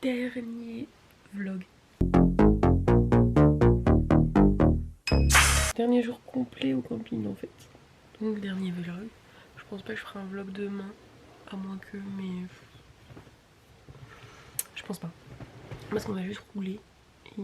dernier vlog. Dernier jour complet au camping en fait. Donc dernier vlog. Je pense pas que je ferai un vlog demain. À moins que, mais... Je pense pas. Parce qu'on va juste rouler. Et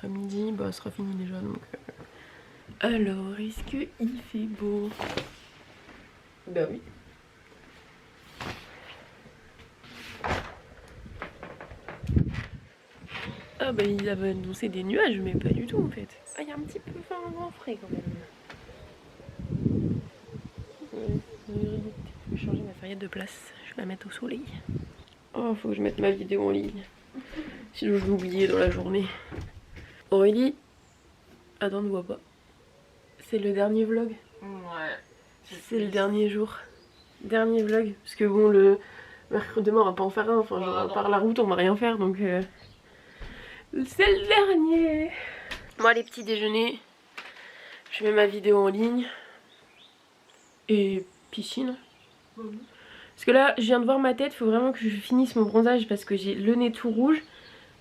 à midi, bah ça sera fini déjà donc... Alors, est-ce qu'il fait beau? Bah oui. Ah bah il avait annoncé des nuages mais pas du tout en fait. Ah il y a un petit peu un vent frais quand même. Je vais changer ma serviette de place, je vais la mettre au soleil. Oh faut que je mette ma vidéo en ligne. Sinon je vais oublier dans la journée. Aurélie, attends ne vois pas. C'est le dernier vlog. Ouais. C'est le dernier jour. Dernier vlog. Parce que bon le mercredi demain on va pas en faire un. Enfin genre par la route on va rien faire donc c'est le dernier. Moi les petits déjeuners, je mets ma vidéo en ligne. Et piscine. Parce que là je viens de voir ma tête, il faut vraiment que je finisse mon bronzage parce que j'ai le nez tout rouge.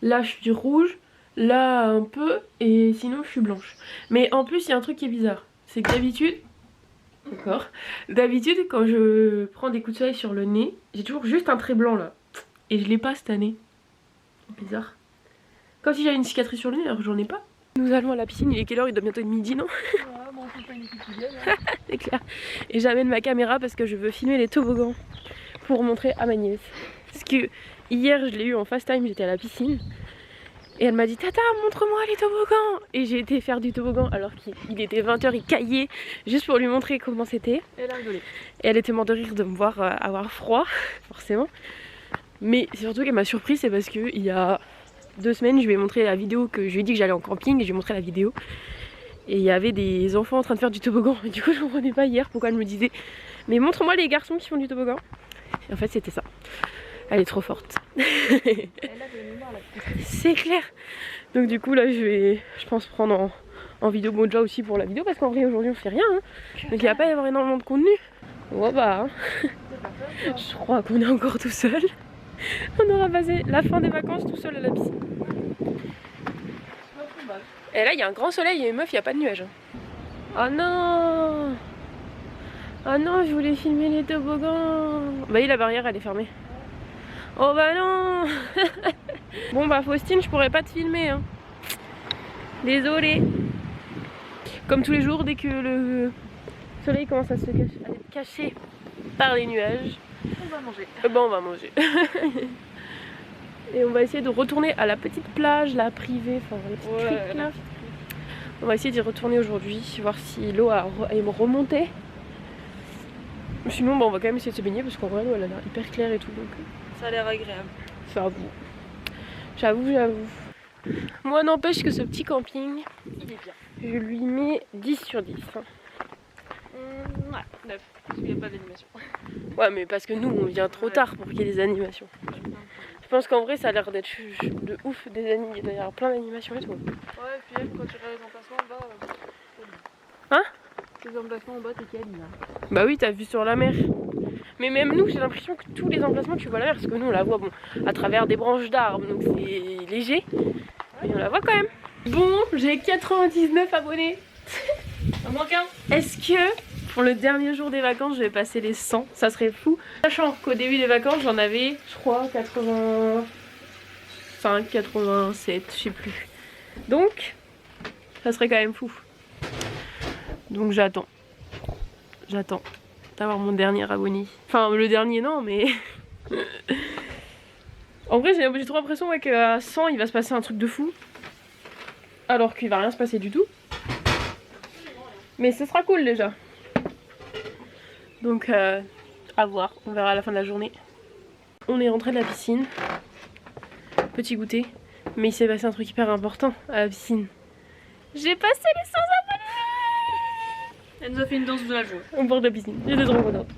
Là je suis rouge, là un peu et sinon je suis blanche. Mais en plus il y a un truc qui est bizarre, c'est que d'habitude, d'accord, d'habitude quand je prends des coups de soleil sur le nez, j'ai toujours juste un trait blanc là. Et je l'ai pas cette année. Bizarre. Comme si j'avais une cicatrice sur le nez alors que j'en ai pas. Nous allons à la piscine, il est quelle heure? Il doit bientôt être midi non? Ouais, bon, on fait pas une quotidienne. Hein. C'est clair. Et j'amène ma caméra parce que je veux filmer les toboggans pour montrer à ma nièce. Parce que hier je l'ai eu en fast time, j'étais à la piscine. Et elle m'a dit Tata montre-moi les toboggans. Et j'ai été faire du toboggan alors qu'il était 20 h, il caillait juste pour lui montrer comment c'était. Et elle a rigolé. Et elle était morte de rire de me voir avoir froid, forcément. Mais surtout qu'elle m'a surpris, c'est parce que il y a 2 semaines je lui ai montré la vidéo que je lui ai dit que j'allais en camping et j'ai montré la vidéo. Et il y avait des enfants en train de faire du toboggan. Et du coup je comprenais pas hier pourquoi elle me disait mais montre-moi les garçons qui font du toboggan. Et en fait c'était ça. Elle est trop forte. C'est clair. Donc du coup là je pense prendre en vidéo Moja aussi pour la vidéo. Parce qu'en vrai aujourd'hui on fait rien hein. Donc il va pas y avoir énormément de contenu. Oh bah hein. Je crois qu'on est encore tout seul. On aura passé la fin des vacances tout seul à la piscine. Et là il y a un grand soleil et meuf il n'y a pas de nuages. Oh non. Oh non je voulais filmer les toboggans. Bah oui la barrière elle est fermée. Oh bah non. Bon bah Faustine je pourrais pas te filmer hein. Désolée. Comme tous les jours dès que le soleil commence à se être caché par les nuages, on va manger. Bah on va manger. Et on va essayer de retourner à la petite plage, la privée, enfin la petite crique là. On va essayer d'y retourner aujourd'hui, voir si l'eau a remonté. Sinon bah, on va quand même essayer de se baigner parce qu'en vrai l'eau elle a l'air hyper claire et tout donc ça a l'air agréable. J'avoue. Moi n'empêche que ce petit camping, il est bien. Je lui mets 10 sur 10. Ouais, 9. Parce qu'il n'y a pas d'animation. Ouais mais parce que nous on vient trop tard pour qu'il y ait des animations. Je pense qu'en vrai ça a l'air d'être de ouf des animations, il doit y avoir plein d'animations et tout. Ouais et puis même quand tu regardes les emplacements en bas, Hein? les emplacements en bas t'es calme là. Bah oui t'as vu sur la mer. Mais même nous j'ai l'impression que tous les emplacements tu vois la mer parce que nous on la voit bon à travers des branches d'arbres donc c'est léger. Mais on la voit quand même. Bon j'ai 99 abonnés. Un manque un. Est-ce que pour le dernier jour des vacances je vais passer les 100? Ça serait fou. Sachant qu'au début des vacances j'en avais je crois 85, 87, je sais plus. Donc ça serait quand même fou. Donc j'attends d'avoir mon dernier abonné. Enfin le dernier non mais... En vrai j'ai trop l'impression ouais, qu'à 100 il va se passer un truc de fou. Alors qu'il va rien se passer du tout. Mais ce sera cool déjà. Donc à voir, on verra à la fin de la journée. On est rentré de la piscine. Petit goûter. Mais il s'est passé un truc hyper important à la piscine. J'ai passé les 100 abonnés. Elle nous a fait une danse de la joie. Au bord de la piscine, j'étais trop contente.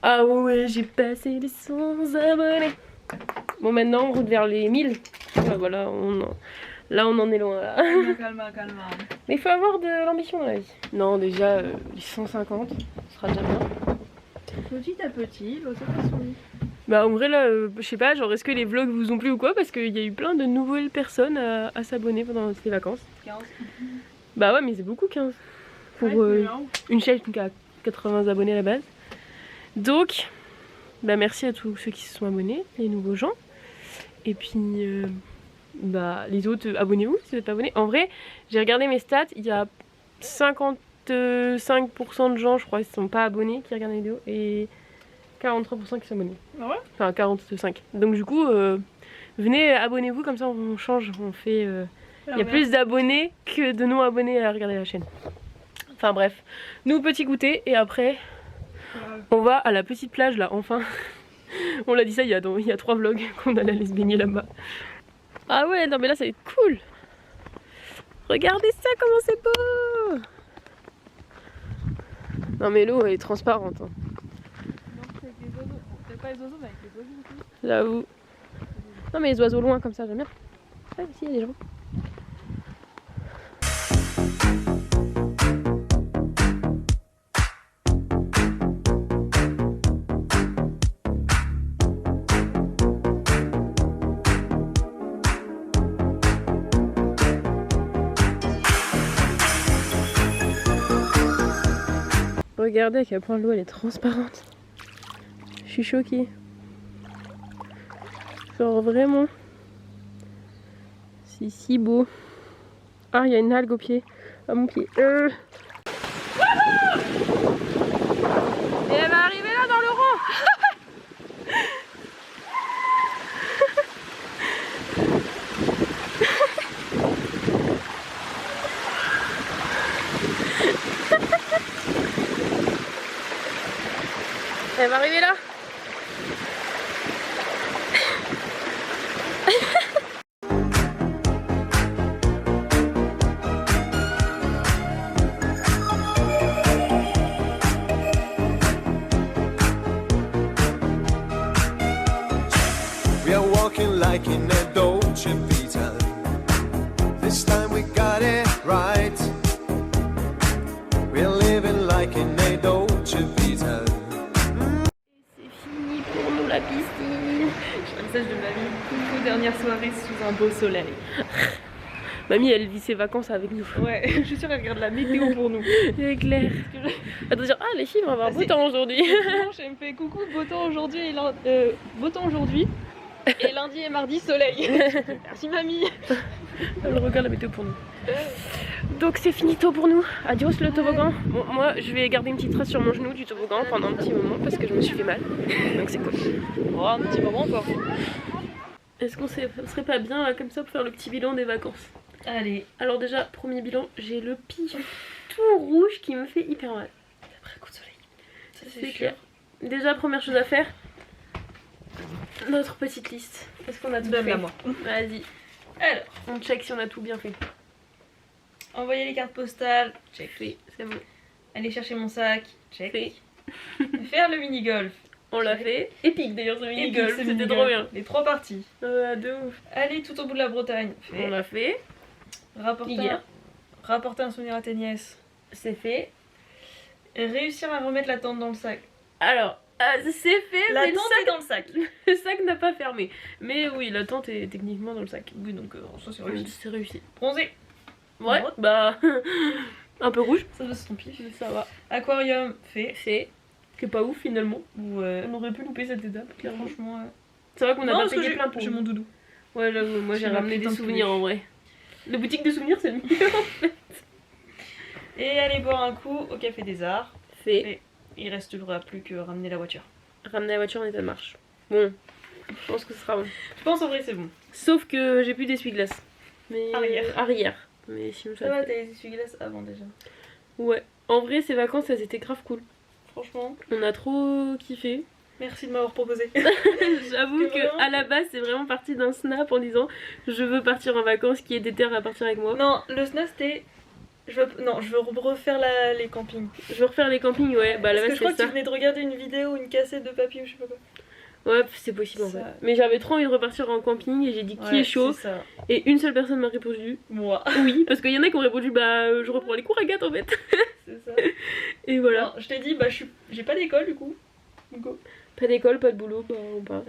Ah ouais, j'ai passé les 100 abonnés. Bon, maintenant, en route vers les 1000. Ouais, voilà, là, on en est loin. Là. Calma. Mais il faut avoir de l'ambition dans la vie. Non, déjà, les 150, ce sera déjà bien. Petit à petit, l'oiseau fait son nid. Bah, en vrai, là, je sais pas, genre, est-ce que les vlogs vous ont plu ou quoi? Parce qu'il y a eu plein de nouvelles personnes à s'abonner pendant ces vacances. 15. Bah, ouais, mais c'est beaucoup, 15. Pour une chaîne qui a 80 abonnés à la base. Donc, bah, merci à tous ceux qui se sont abonnés, les nouveaux gens. Et puis, bah, les autres, abonnez-vous si vous êtes pas abonnés. En vrai, j'ai regardé mes stats, il y a 55% de gens, je crois, qui sont pas abonnés, qui regardent les vidéos, et 43% qui sont abonnés. Ah ouais? Enfin, 45. Donc, du coup, venez, abonnez-vous, comme ça on change, on fait. Il y a plus d'abonnés que de non-abonnés à regarder la chaîne. Enfin, bref. Nous, petit goûter, et après, on va à la petite plage là, enfin. On l'a dit ça il y a 3 vlogs qu'on allait aller se baigner là-bas. Ah ouais, non mais là ça va être cool. Regardez ça, comment c'est beau. Non mais l'eau elle est transparente. Hein. Non, c'est avec les oiseaux. C'est pas les oiseaux, mais avec les oiseaux aussi. J'avoue. Non mais les oiseaux loin comme ça, j'aime bien. Ah ici il y a des gens. Regardez à quel point l'eau elle est transparente. Je suis choquée. Genre vraiment. C'est si beau. Ah, il y a une algue au pied. À mon pied. Et elle va arriver là dans le rang. Elle va arriver là. We are walking like in a Dolce Vita. This time we got it right. We're living like in a Dolce Vita. C'est fini pour nous la piscine. J'ai un message de mamie. Coucou, dernière soirée sous un beau soleil. Mamie elle vit ses vacances avec nous. Ouais, je suis sûre qu'elle regarde la météo pour nous. C'est clair. Elle doit dire ah les filles on va avoir beau temps aujourd'hui. Dimanche, elle me fait coucou, beau temps aujourd'hui beau temps aujourd'hui. Et lundi et mardi soleil. Merci mamie. Elle regarde la météo pour nous. Donc c'est finito pour nous. Adios le toboggan. Bon, moi je vais garder une petite trace sur mon genou du toboggan pendant un petit moment parce que je me suis fait mal. Donc c'est cool. Oh, un petit moment encore. Est-ce qu'on serait pas bien là, comme ça pour faire le petit bilan des vacances? Allez. Alors déjà, premier bilan, j'ai le pied tout rouge qui me fait hyper mal. Après un coup de soleil. Ça C'est clair. Déjà première chose à faire, notre petite liste. Est-ce qu'on a tout fait? Donne-la moi. Vas-y. Alors, On check si on a tout bien fait. envoyer les cartes postales, check. Fait, c'est bon. Aller chercher mon sac, check. Fait. Faire le mini-golf. On l'a fait. Épique d'ailleurs ce mini Épique, golf, ce c'était mini-golf. trop bien. Les 3 parties. De ouf. Aller tout au bout de la Bretagne, On fait. l'a fait. Rapporter un souvenir à tes nièces. C'est fait. Et réussir à remettre la tente dans le sac. Alors, c'est fait, La mais tente est dans le sac. le sac n'a pas fermé. Mais oui, la tente est techniquement dans le sac. Oui, donc ça c'est réussi. C'est réussi. Bronzé, Ouais, Ouais. bah un peu rouge. ça doit se ton pif. Mais ça va. Aquarium, fait. C'est que pas ouf finalement. Ouais. On aurait pu louper cette étape, clairement. Franchement, C'est vrai qu'on a non, pas parce que payé plein pour. j'ai mon doudou. Ouais, j'avoue, moi j'ai J'ai ma ramené des putain de souvenirs peluche. en vrai. La boutique de souvenirs c'est le mieux. Et aller boire un coup au Café des Arts. Fait. Il reste toujours plus que ramener la voiture. Ramener la voiture en état de marche. Bon, je pense que ce sera bon. Je pense en vrai c'est bon. Sauf que j'ai plus d'essuie-glace. Mais arrière. Mais sinon Ça ça va, le fait. t'as les essuie-glaces avant déjà. Ouais. En vrai, ces vacances, elles étaient grave cool. Franchement, On a trop kiffé. merci de m'avoir proposé. J'avoue Que que vraiment- à la base, c'est vraiment parti d'un snap en disant je veux partir en vacances, qui est déter à partir avec moi. Non, le snap c'était Non, je veux refaire les campings. Je veux refaire les campings, ouais. Bah là, Parce que je crois c'est que tu ça. venais de regarder une vidéo, une cassette de papier ou je sais pas quoi. Ouais, c'est possible en fait. Mais j'avais trop envie de repartir en camping et j'ai dit qui est chaud. C'est ça. Et une seule personne m'a répondu. Moi. Oui, parce qu'il y en a qui ont répondu bah je reprends les cours Agathe en fait. C'est ça. Et voilà. Non, je t'ai dit, bah j'ai pas d'école du coup. Go. Pas d'école, pas de boulot, bah on part.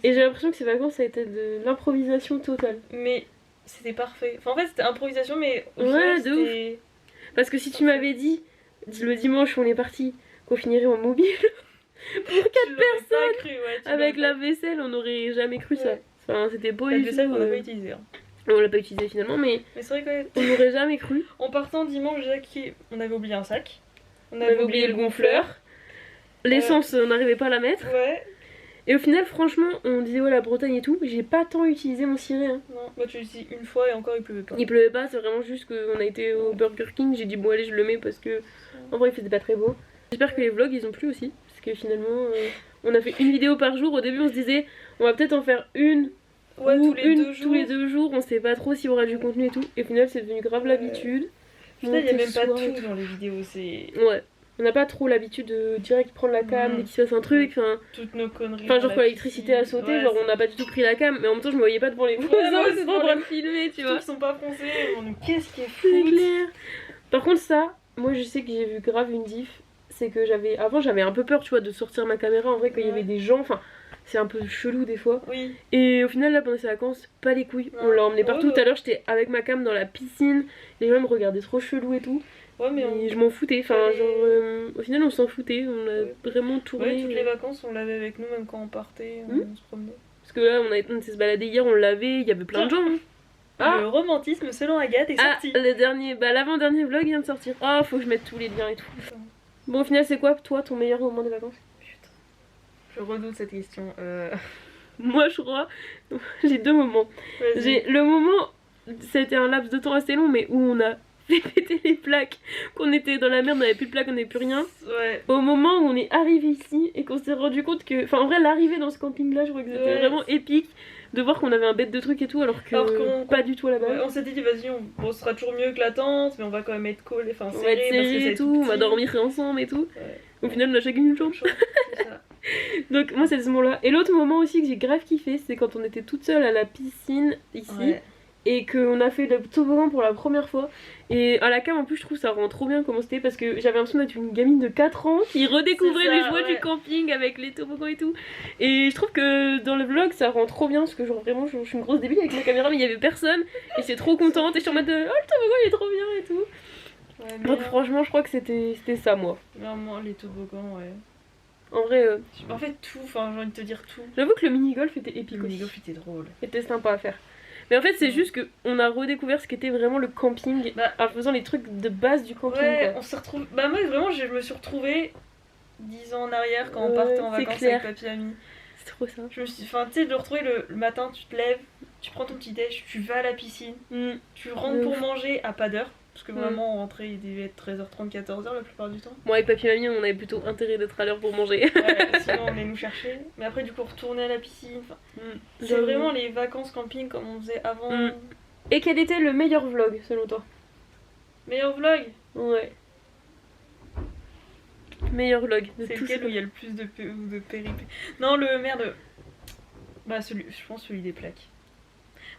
Et j'ai l'impression que ces vacances ça a été de l'improvisation totale. Mais c'était parfait. Enfin en fait c'était improvisation mais au Ouais, final, de c'était... Parce que si tu m'avais dit le dimanche où on est parti qu'on finirait en mobile pour 4 personnes cru, ouais, avec la vaisselle, on n'aurait jamais cru ça. Enfin, c'était beau la et vaisselle tout, on l'a pas utilisée. Hein. On l'a pas utilisé finalement, mais c'est vrai on n'aurait jamais cru. En partant dimanche, on avait oublié un sac. On avait oublié le gonfleur. L'essence, on n'arrivait pas à la mettre. Ouais. Et au final, franchement, on disait ouais la Bretagne et tout, mais j'ai pas tant utilisé mon ciré. Hein. Non, moi tu l'utilises une fois et encore il pleuvait pas. Il pleuvait pas, c'est vraiment juste qu'on a été au Burger King, j'ai dit bon allez je le mets parce que en vrai il faisait pas très beau. J'espère que les vlogs ils ont plu aussi, parce que finalement on a fait une vidéo par jour. Au début on se disait on va peut-être en faire une ou tous les 2 jours, on sait pas trop s'il y aura du contenu et tout. Et au final c'est devenu grave l'habitude. Au final il y a même pas tout dans les vidéos, c'est... Ouais. On n'a pas trop l'habitude de direct prendre la cam dès qu'il se passe un truc. Enfin, toutes nos conneries. Enfin, genre quand l'électricité a sauté, genre on n'a pas du tout pris la cam, mais en même temps je me voyais pas devant les voisins, c'est en train de filmer, tu vois. Ils sont pas français, qu'est-ce qui est fou. C'est clair. Par contre, ça, moi je sais que j'ai vu grave une diff, c'est que avant j'avais un peu peur, tu vois, de sortir ma caméra en vrai quand il y avait des gens, enfin. C'est un peu chelou des fois. Oui. Et au final, là, pendant ces vacances, pas les couilles. On l'a emmené partout. Tout à l'heure, j'étais avec ma cam dans la piscine. Les gens me regardaient trop chelou et tout. Ouais, mais je m'en foutais. Enfin, genre, au final, on s'en foutait. On a vraiment tourné. Ouais, toutes les vacances, on l'avait avec nous, même quand on partait, on se promenait. Parce que là, on s'est baladé hier, on l'avait. Il y avait plein de gens. Hein. Le romantisme selon Agathe est sorti. L'avant-dernier vlog vient de sortir. Ah, faut que je mette tous les liens et tout. Bon, au final, c'est quoi, toi, ton meilleur moment des vacances? Je redoute cette question. Moi, je crois, j'ai 2 moments. J'ai le moment, c'était un laps de temps assez long, mais où on a fait péter les plaques, qu'on était dans la merde, on n'avait plus de plaques, on n'avait plus rien. Ouais. Au moment où on est arrivé ici et qu'on s'est rendu compte que, enfin, en vrai, l'arrivée dans ce camping-là, je crois que c'était vraiment épique de voir qu'on avait un bête de trucs et tout, alors que pas du tout à la base. Ouais, on s'était dit, vas-y, on sera toujours mieux que la tente, mais on va quand même être collés, enfin serrés, on va être serrés et tout, on va dormir ensemble et tout. Ouais. Au final, on a chacune une chambre. C'est ça. Donc moi c'est ce moment là. Et l'autre moment aussi que j'ai grave kiffé, c'est quand on était toute seule à la piscine ici et qu'on a fait le toboggan pour la première fois. Et à la cam en plus je trouve ça rend trop bien comment c'était, parce que j'avais l'impression d'être une gamine de 4 ans qui redécouvrait les joies du camping avec les toboggans et tout. Et je trouve que dans le vlog ça rend trop bien, parce que genre vraiment je suis une grosse débile avec ma caméra, mais il y avait personne et c'est trop contente et je suis en mode oh le toboggan il est trop bien et tout. Ouais, donc franchement je crois que c'était ça moi. Vraiment les toboggans En vrai, en fait tout, enfin j'ai envie de te dire tout. J'avoue que le mini-golf était épique. Le mini-golf était drôle. C'était sympa à faire. Mais en fait c'est juste qu'on a redécouvert ce qu'était vraiment le camping en faisant les trucs de base du camping. Ouais, quoi. On s'est retrouvés... Bah moi vraiment je me suis retrouvée 10 ans en arrière quand on partait en vacances avec papy et ami. C'est trop ça. Je me suis... Enfin tu sais de le retrouver le matin, tu te lèves, tu prends ton petit déj, tu vas à la piscine, tu rentres pour manger à pas d'heure. Parce que vraiment on rentrait, il devait être 13h30, 14h la plupart du temps. Moi avec papy et mamie on avait plutôt intérêt d'être à l'heure pour manger. Ouais, sinon on venait nous chercher. Mais après du coup retourner à la piscine. C'est vraiment les vacances camping comme on faisait avant. Et quel était le meilleur vlog selon toi? Meilleur vlog? Ouais. Meilleur vlog de c'est tout lequel où il y a le plus de péripéties? Non le merde. Bah je pense celui des plaques.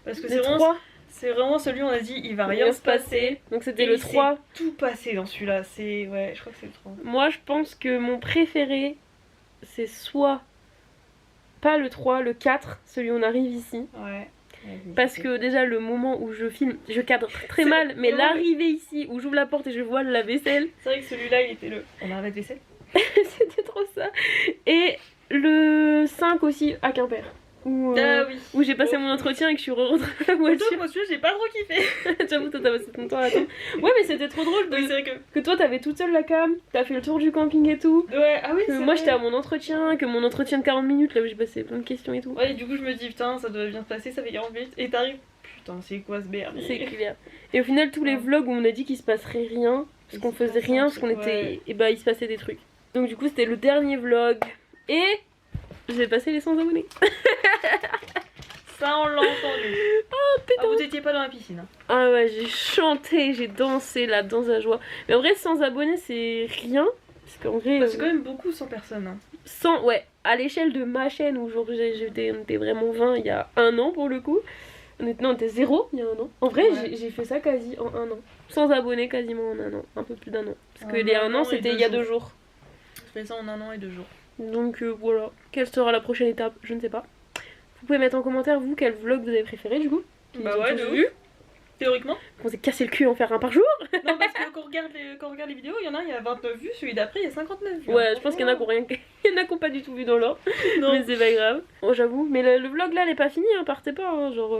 Parce que c'est vraiment celui où on a dit il va rien se passer. Donc c'était le 3. Tout passé dans celui-là. Ouais, je crois que c'est le 3. Moi je pense que mon préféré c'est soit pas le 3, le 4, celui où on arrive ici. Ouais. Parce que déjà le moment où je filme, je cadre très mal, mais l'arrivée ici où j'ouvre la porte et je vois la vaisselle. C'est vrai que celui-là il était on a un vaisselle. C'était trop ça. Et le 5 aussi à Quimper. Où j'ai passé mon entretien et que je suis rentrée à la voiture. Moi celui-là j'ai pas trop kiffé. J'avoue toi t'as passé ton temps à attendre. Ouais mais c'était trop drôle oui, c'est vrai que toi t'avais toute seule la cam, t'as fait le tour du camping et tout. Ouais, ah oui c'est moi j'étais à mon entretien, que mon entretien de 40 minutes là où j'ai passé plein de questions et tout. Ouais et du coup je me dis putain ça doit bien se passer, ça fait 40 minutes et t'arrives. Putain c'est quoi ce merde. C'est clair. Et au final tous les vlogs où on a dit qu'il se passerait rien, parce qu'on faisait rien, parce qu'on était... Et bah il se passait des trucs. Donc du coup c'était le dernier vlog et j'ai passé les 100 abonnés. Ça, on l'a entendu. Oh putain. Ah, vous étiez pas dans la piscine. Hein. Ah ouais, j'ai chanté, j'ai dansé la danse à joie. Mais en vrai, 100 abonnés, c'est rien. Parce qu'en vrai. Bah, c'est quand même beaucoup 100 personnes. Hein. 100, ouais, à l'échelle de ma chaîne où genre, on était vraiment 20 il y a un an pour le coup. On était 0 il y a un an. En vrai, Ouais. j'ai fait ça quasi en un an. 100 abonnés quasiment en un an. Un peu plus d'un an. Parce que En les un un an an, et c'était 2 il y a jours. 2 jours. Je fais ça en 1 an et 2 jours. Donc voilà. Quelle sera la prochaine étape? Je ne sais pas. Vous pouvez mettre en commentaire, vous, quel vlog vous avez préféré du coup. Bah Qu'ils ont ouais, tous de vu. ouf. Théoriquement. On s'est cassé le cul en faire un par jour. Non, parce que quand on regarde les vidéos, il y en a, il y a 29 vues, celui d'après, il y a 59 vues. Ouais, je pense qu'il y en a qui ont rien. Il y en a qui ont pas du tout vu dans l'ordre. Non. Mais c'est pas grave. Oh, j'avoue. Mais le vlog là, il est pas fini, hein. Partez pas. Hein. Genre.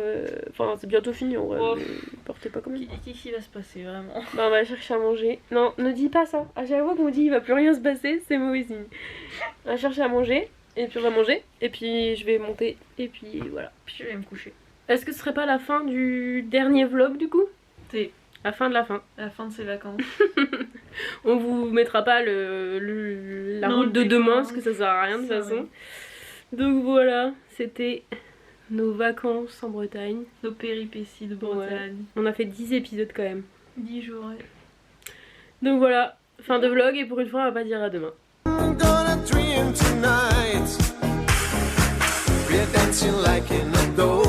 Enfin, c'est bientôt fini en vrai. Oh. Mais partez pas quand même. Qu'est-ce qui va se passer vraiment? Bah, on va chercher à manger. Non, ne dis pas ça. À chaque fois qu'on dit il va plus rien se passer, c'est mauvais signe. On va chercher à manger. Et puis on va manger. Et puis je vais monter. Et puis voilà. Puis je vais me coucher. Est-ce que ce serait pas la fin du dernier vlog du coup? C'est La fin de la fin. la fin de ses vacances. On vous mettra pas la Non, route de le demain décor, parce que ça sert à rien de toute ça, façon. ouais. Donc voilà, c'était nos vacances en Bretagne. Nos péripéties de Bretagne. On a fait 10 épisodes quand même. 10 jours, ouais. Donc voilà, fin de vlog et pour une fois on va pas dire à demain. I'm gonna dream tonight. We're dancing like in a dope.